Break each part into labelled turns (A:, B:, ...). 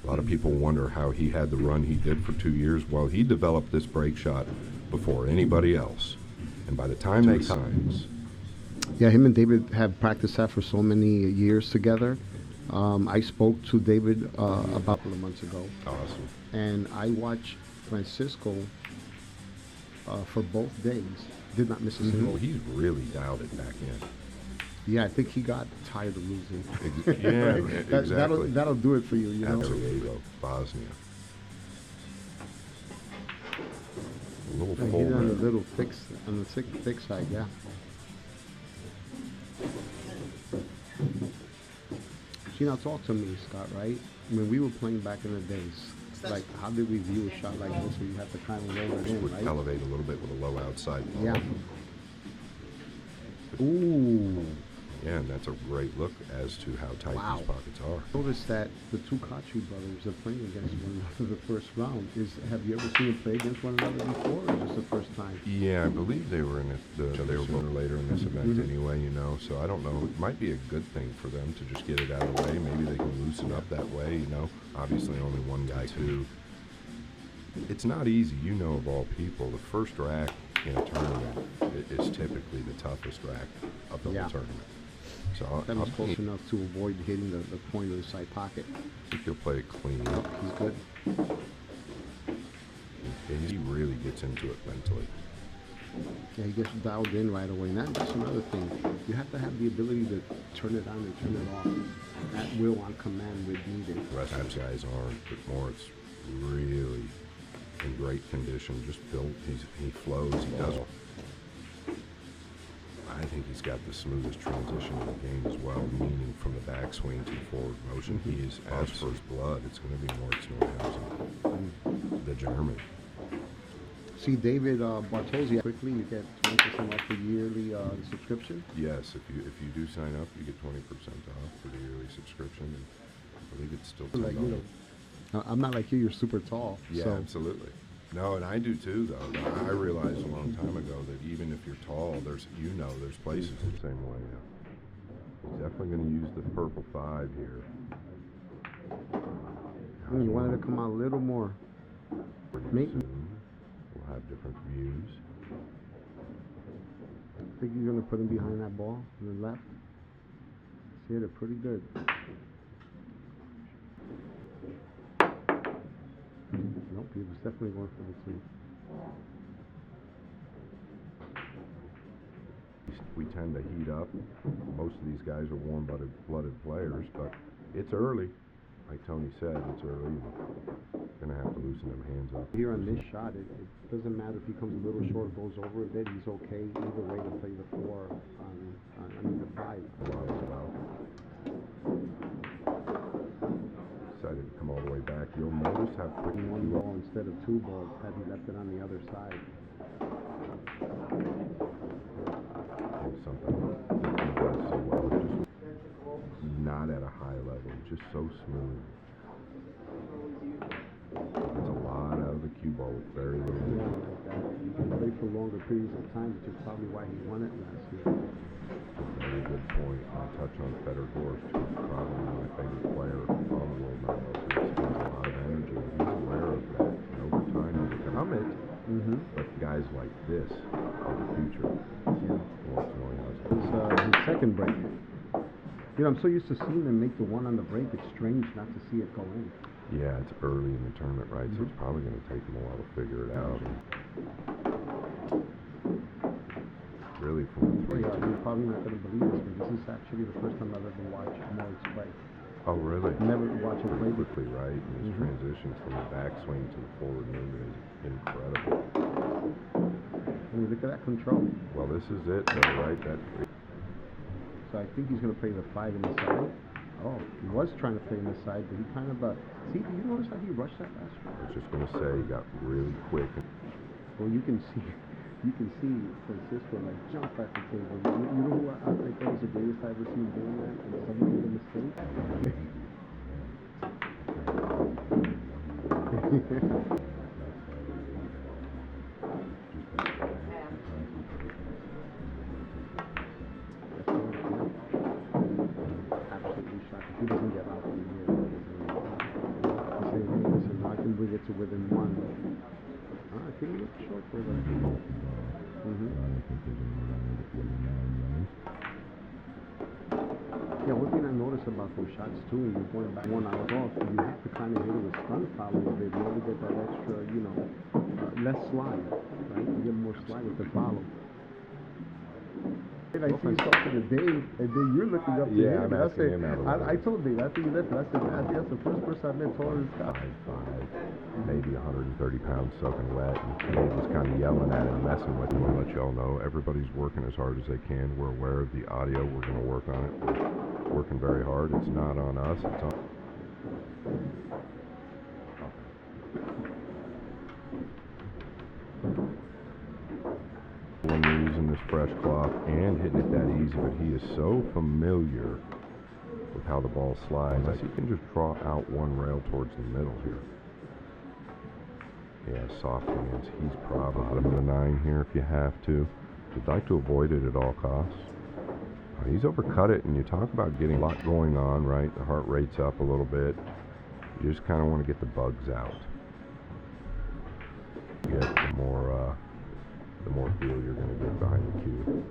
A: A lot of people wonder how he had the run he did for 2 years. Well, he developed this break shot before anybody else. And by the time they times.
B: Yeah, him and David have practiced that for so many years together. I spoke to David about a couple of months ago.
A: Awesome.
B: And I watched Francisco for both days. Did not miss a single.
A: He's really dialed it back in.
B: Yeah, I think he got tired of losing.
A: Yeah,
B: right?
A: exactly.
B: That'll do it for you, you know.
A: Sarajevo, Bosnia. A little
B: Hit
A: full.
B: on the little on the thick side, yeah. See, now talk to me, Scott, right? When we were playing back in the days, like, how did we view a shot like this where you have to kind of roll it in,
A: Would
B: right?
A: elevate a little bit with a low outside ball.
B: Yeah. Ooh.
A: Yeah, and that's a great look as to how tight these pockets are.
B: Notice that the two Kachi brothers are playing against one another the first round. Have you ever seen them play against one another before, or just the first time?
A: Yeah, I believe they were in it. They were sooner or later in this event anyway, you know. So I don't know. It might be a good thing for them to just get it out of the way. Maybe they can loosen up that way, you know. Obviously, only one guy, too. It's not easy, you know, of all people. The first rack in a tournament is typically the toughest rack of the whole tournament. So
B: that was close enough to avoid hitting the point of the side pocket.
A: I think he'll play it clean.
B: Yep, he's good.
A: He really gets into it mentally.
B: Yeah, he gets dialed in right away. And that's another thing. You have to have the ability to turn it on and turn it off at will, on command, when needed.
A: The rest of these guys aren't, but Moritz really in great condition. Just built. He flows. He does. I think he's got the smoothest transition in the game as well, meaning from the backswing to the forward motion. He is, as for his blood, it's going to be Moritz Neuhausen, the German.
B: See, David Bartolzi, quickly, you get 20% off the yearly subscription?
A: Yes, if you do sign up, you get 20% off for the yearly subscription. And I believe it's still $10.
B: Like, you know, I'm not like you, you're super tall.
A: Yeah, so. Absolutely. No, and I do too, though. I realized a long time ago that even if you're tall, there's places the same way. He's definitely going to use the purple 5 here.
B: You wanted to come out a little more.
A: We'll have different views.
B: I think you're going to put him behind that ball on the left. See, they're pretty good. Nope, he was definitely going for the 2.
A: We tend to heat up. Most of these guys are warm-blooded players, but it's early. Like Tony said, it's early. Gonna have to loosen them hands up.
B: Here on this shot, it doesn't matter if he comes a little short, goes over a bit. He's okay either way to play the 4 on the 5.
A: Decided to come all the way back. You'll notice how quick
B: 1 ball instead of 2 balls had he left it on the other side.
A: Something he does so well, just not at a high level, just so smooth. It's a lot out of the cue ball with very little.
B: Yeah, like that. You can play for longer periods of time, which is probably why he won it last year.
A: Very good point. I touch on Federer Gorst, who's probably my favorite player on the world now. He spends a lot of energy. He's aware of that. And over time, he'll become it. But guys like this are the future.
B: His second break. You know, I'm so used to seeing him make the 1 on the break. It's strange not to see it go in.
A: Yeah, it's early in the tournament, right? So it's probably going to take him a while to figure it out. Really, from the 3.
B: You're probably not going to believe this, but this is actually the first time I've ever watched Moritz play.
A: Oh, really?
B: Never watched him play
A: quickly, right? And his transition from the backswing to the forward movement is incredible.
B: I mean, look at that control.
A: Well, this is it, though, right?
B: So I think he's going to play the 5 in the side. Oh, he was trying to play in the side, but he kind of, see, did you notice how he rushed that last one?
A: I was just going to say, he got really quick.
B: Well, you can see Francisco like jump at the table. You know who I think that was the greatest I ever seen doing that, and someone made a mistake? Absolutely shocking. He doesn't get out of the year. can bring it to within one. I think it looks short there. Yeah, one thing I noticed about those shots too, when you're going back one out off, you have to kind of hit it with stun follow a bit in order to get that extra, less slide, right? You get more slide with the follow. And I see you talking to Dave, and then you're looking up to him.
A: I'm asking him out of the
B: I told Dave, after you left, I said, I think that's the first person I met taller than Scott.
A: 5'5", maybe 130 pounds soaking wet, and Dave was kind of yelling at him, messing with him. I'll let y'all know, everybody's working as hard as they can. We're aware of the audio. We're going to work on it. We're working very hard. It's not on us. It's on... When you're using this fresh cloth and hitting it that easy, but he is so familiar with how the ball slides. He can just draw out one rail towards the middle here. Yeah, soft hands. He's probably bottom of the 9 here if you have to. You'd like to avoid it at all costs. He's overcut it, and you talk about getting a lot going on, right? The heart rate's up a little bit. You just kind of want to get the bugs out. Get the more feel you're going to get behind the cue.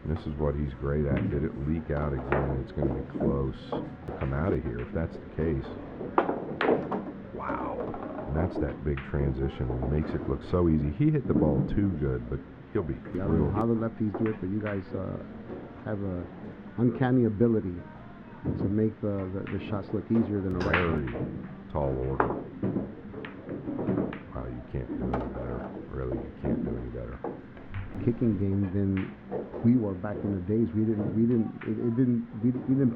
A: And this is what he's great at. Did it leak out again? It's going to be close to come out of here if that's the case. Wow. And that's that big transition. It makes it look so easy. He hit the ball too good, but he'll be
B: I don't know how the lefties do it, but you guys have a uncanny ability to make the shots look easier than a
A: very tall order. Wow, you can't do any better. Really, you can't do any better.
B: Kicking game than we were back in the days. We didn't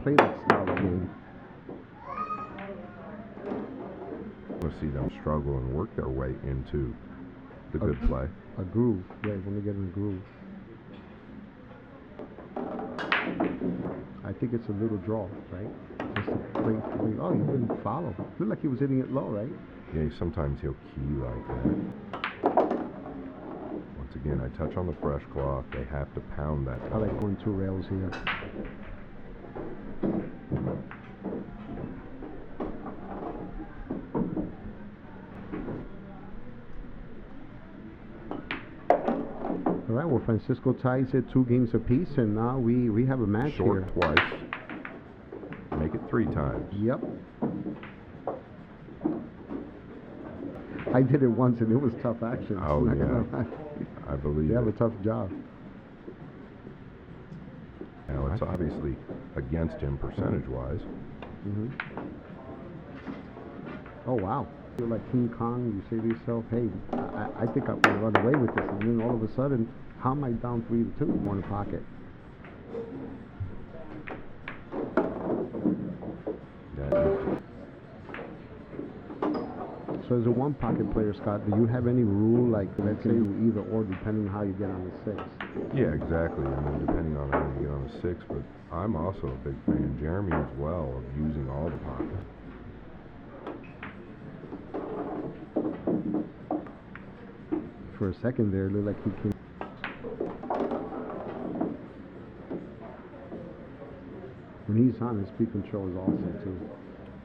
B: play that style of game.
A: We'll see them struggle and work their way into the good play.
B: A groove, yeah, when they get in a groove. I think it's a little draw, right? Just to play. Oh, he didn't follow. Looked like he was hitting it low, right?
A: Yeah, sometimes he'll key like that. Once again, I touch on the fresh cloth. They have to pound that.
B: I like going 2 rails here. All right, well, Francisco ties it 2 games apiece, and now we have a match
A: short
B: here.
A: Twice. Make it 3 times.
B: Yep. I did it once, and it was tough action.
A: Oh, yeah. I believe
B: they have a tough job.
A: Now, it's obviously against him percentage-wise.
B: Oh, wow. You're like King Kong. You say to yourself, hey, I think I'm going to run away with this. And then all of a sudden, how am I down 3-2 in one pocket? So as a one pocket player, Scott, do you have any rule, like let's say either or depending on how you get on the 6?
A: Yeah, exactly. I mean, depending on how you get on the 6, but I'm also a big fan, Jeremy as well, of using all the pockets.
B: For a second there, it looked like he came. When he's on, his speed control is awesome too.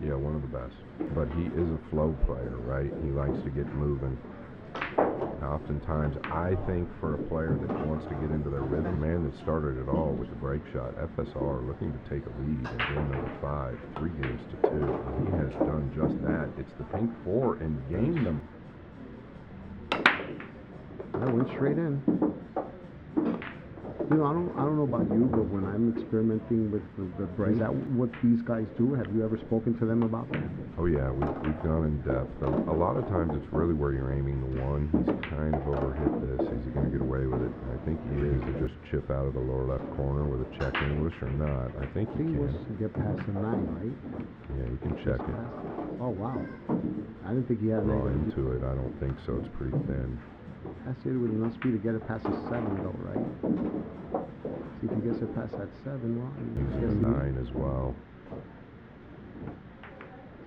A: Yeah, one of the best. But he is a flow player, right? He likes to get moving. And oftentimes, I think for a player that wants to get into their rhythm, man that started it all with the break shot, FSR, looking to take a lead in game number 5, 3 games to 2. And he has done just that. It's the pink 4 and gained them.
B: I went straight in. You know, I don't know about you, but when I'm experimenting with the break, is that what these guys do? Have you ever spoken to them about that?
A: Oh yeah, we've gone in depth. A lot of times it's really where you're aiming the 1. He's kind of overhit this. Is he going to get away with it? I think he is. To just chip out of the lower left corner with a check English or not. I think he can.
B: To get past the 9, right?
A: Yeah, you can check it.
B: Oh wow! I didn't think he had
A: Draw into it. I don't think so. It's pretty thin.
B: Has to hit it with enough speed to get it past the 7 though, right? See if he gets it past that 7, well,
A: he's a 9 as well.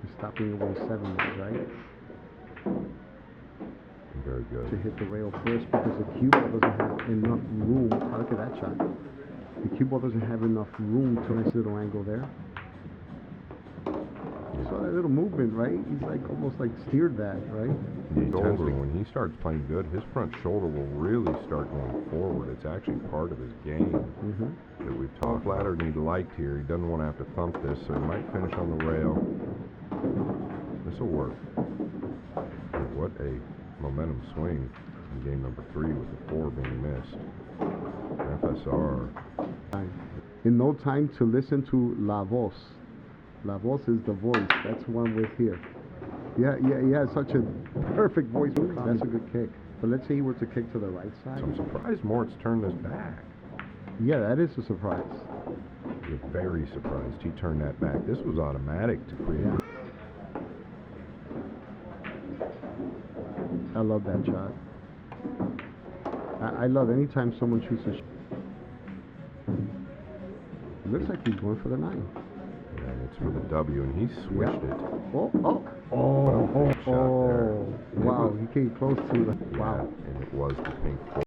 B: He's stopping it where 7 is, right?
A: Very good.
B: To hit the rail first because the cue ball doesn't have enough room. Oh, look at that shot. The cue ball doesn't have enough room to nice little angle there. You saw that little movement, right? He's like almost like steered that, right?
A: The shoulder, when he starts playing good, his front shoulder will really start going forward. It's actually part of his game that we've talked. Ladder need liked here. He doesn't want to have to thump this, so he might finish on the rail. This will work. And what a momentum swing in game number 3 with the 4 being missed. FSR.
B: In no time to listen to La Voz. La Voz is the voice. That's one with here. Yeah, such a perfect voice. That's a good kick. But let's say he were to kick to the right side.
A: So I'm surprised Moritz turned this back.
B: Yeah, that is a surprise.
A: You're very surprised he turned that back. This was automatic to create.
B: Yeah. I love that shot. I love anytime someone shoots a shot. It looks like he's going for the 9.
A: And it's for the W, and he swished it.
B: Oh. Wow, he came close to the... Wow.
A: And it was the pink 4.